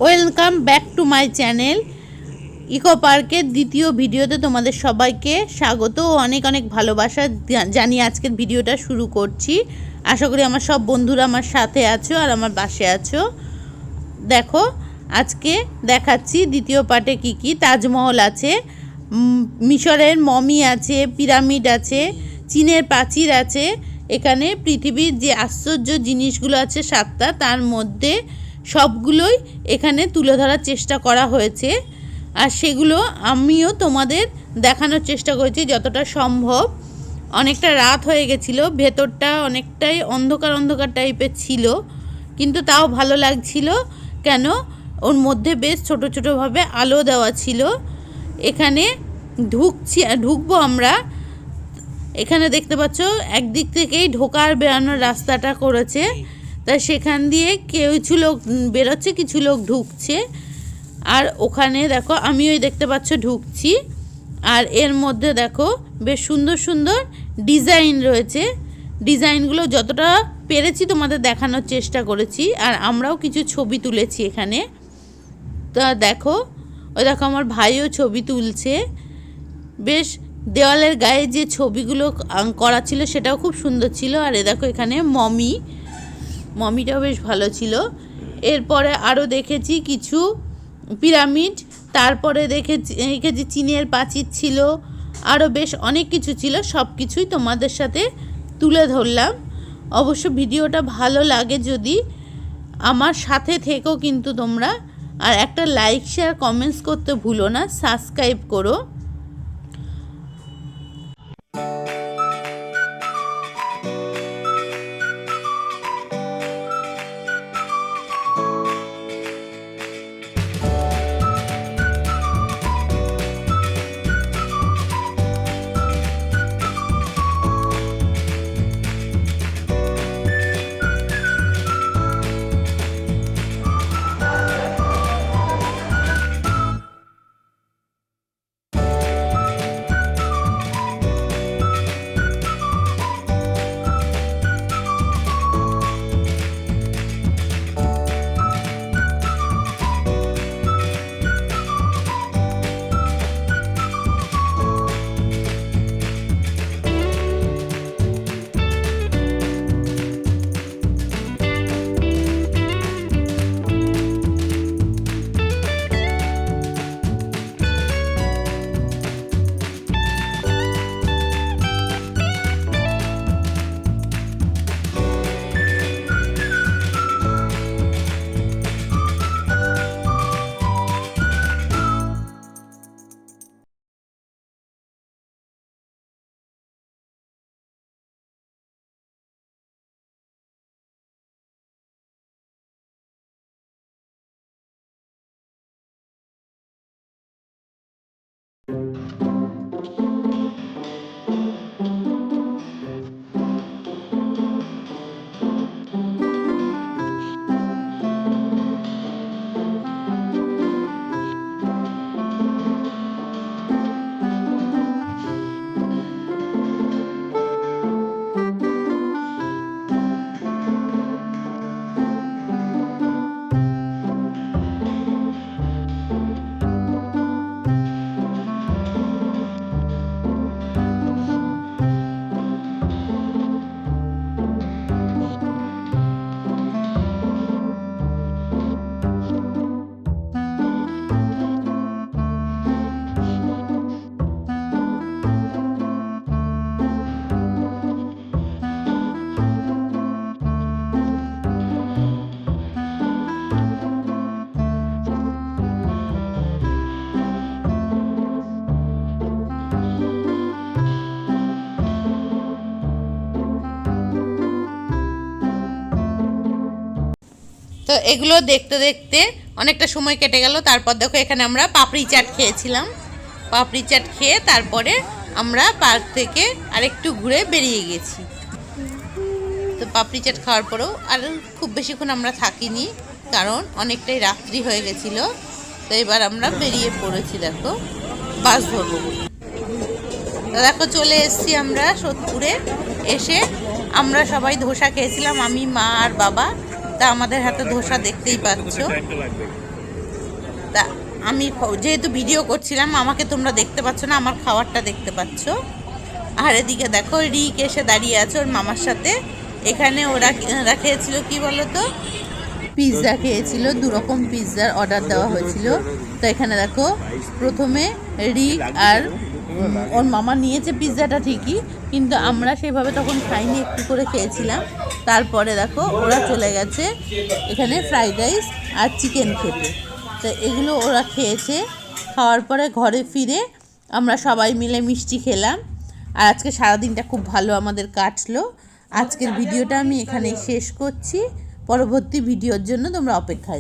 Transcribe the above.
Welcome back to my channel. Eco পার্কের দ্বিতীয় ভিডিওতে তোমাদের সবাইকে স্বাগত ও অনেক অনেক ভালোবাসা জানিয়ে আজকের ভিডিওটা শুরু করছি। আশা করি আমার সব বন্ধুরা আমার সাথে আছো আর আমার পাশে আছো। দেখো আজকে দেখাচ্ছি দ্বিতীয় পার্টে কি কি। তাজমহল আছে, মিশরের মমি আছে, পিরামিড আছে, চীনের প্রাচীর আছে। এখানে পৃথিবীর যে আশ্চর্য জিনিসগুলো আছে 7টা, তার মধ্যে সবগুলোই এখানে তুলে ধরার চেষ্টা করা হয়েছে। আর সেগুলো আমিও তোমাদের দেখানোর চেষ্টা করেছি যতটা সম্ভব। অনেকটা রাত হয়ে গেছিলো, ভেতরটা অনেকটাই অন্ধকার অন্ধকার টাইপের ছিল, কিন্তু তাও ভালো লাগছিল। কেন, ওর মধ্যে বেশ ছোট ছোটোভাবে আলো দেওয়া ছিল। এখানে ঢুকবো আমরা। এখানে দেখতে পাচ্ছ একদিক থেকেই ঢোকার বেরানোর রাস্তাটা করেছে, তাই সেখান দিয়ে কিছু লোক বেরোচ্ছে, কিছু লোক ঢুকছে। আর ওখানে দেখো আমিও দেখতে পাচ্ছ ঢুকছি। আর এর মধ্যে দেখো বেশ সুন্দর সুন্দর ডিজাইন রয়েছে। ডিজাইনগুলো যতটা পেরেছি তোমাদের দেখানোর চেষ্টা করেছি, আর আমরাও কিছু ছবি তুলেছি এখানে। তা দেখো, ওই দেখো আমার ভাইও ছবি তুলছে। বেশ দেওয়ালের গায়ে যে ছবিগুলো করা ছিল সেটাও খুব সুন্দর ছিল। আর এ দেখো এখানে মমিটাও বেশ ভালো ছিল। এরপরে আরও দেখেছি কিছু পিরামিড, তারপরে দেখেছি চীনের প্রাচীর ছিল, আরও বেশ অনেক কিছু ছিল। সব কিছুই তোমাদের সাথে তুলে ধরলাম। অবশ্য ভিডিওটা ভালো লাগে যদি আমার সাথে থেকো কিন্তু তোমরা। আর একটা লাইক শেয়ার কমেন্টস করতে ভুলো না, সাবস্ক্রাইব করো। তো এগুলো দেখতে দেখতে অনেকটা সময় কেটে গেল। তারপর দেখো এখানে আমরা পাপড়ি চাট খেয়েছিলাম। পাপড়ি চাট খেয়ে তারপরে আমরা পার্ক থেকে আরেকটু ঘুরে বেরিয়ে গেছি। তো পাপড়ি চাট খাওয়ার পরেও আর খুব বেশিক্ষণ আমরা থাকিনি, কারণ অনেকটাই রাত্রি হয়ে গেছিলো। তো এবার আমরা বেরিয়ে পড়েছি, দেখো বাস ধরবো। তো দেখো চলে এসেছি আমরা সোদপুরে। এসে আমরা সবাই ধোসা খেয়েছিলাম, আমি, মা আর বাবা। তা আমাদের হাতে ধোসা দেখতেই পাচ্ছ। তা আমি যেহেতু ভিডিও করছিলাম আমাকে তোমরা দেখতে পাচ্ছ না, আমার খাবারটা দেখতে পাচ্ছ। আর এদিকে দেখো রিক এসে দাঁড়িয়ে আছে ওর মামার সাথে। এখানে ওরা খেয়েছিল কি বলো তো, পিৎজা খেয়েছিল, 2 রকম পিৎজার অর্ডার দেওয়া হয়েছিল। তো এখানে দেখো প্রথমে রিক আর ওর মামা নিয়েছে পিৎজাটা ঠিকই, কিন্তু আমরা সেভাবে তখন খাইনি, একটু করে খেয়েছিলাম। তারপরে দেখো ওরা চলে গেছে এখানে ফ্রাইড রাইস আর চিকেন খেতে। তো এগুলো ওরা খেয়েছে। খাওয়ার পরে ঘরে ফিরে আমরা সবাই মিলে মিষ্টি খেলাম। আর আজকে সারাদিনটা খুব ভালো আমাদের কাটলো। আজকের ভিডিওটা আমি এখানেই শেষ করছি। পরবর্তী ভিডিওর জন্য তোমরা অপেক্ষায়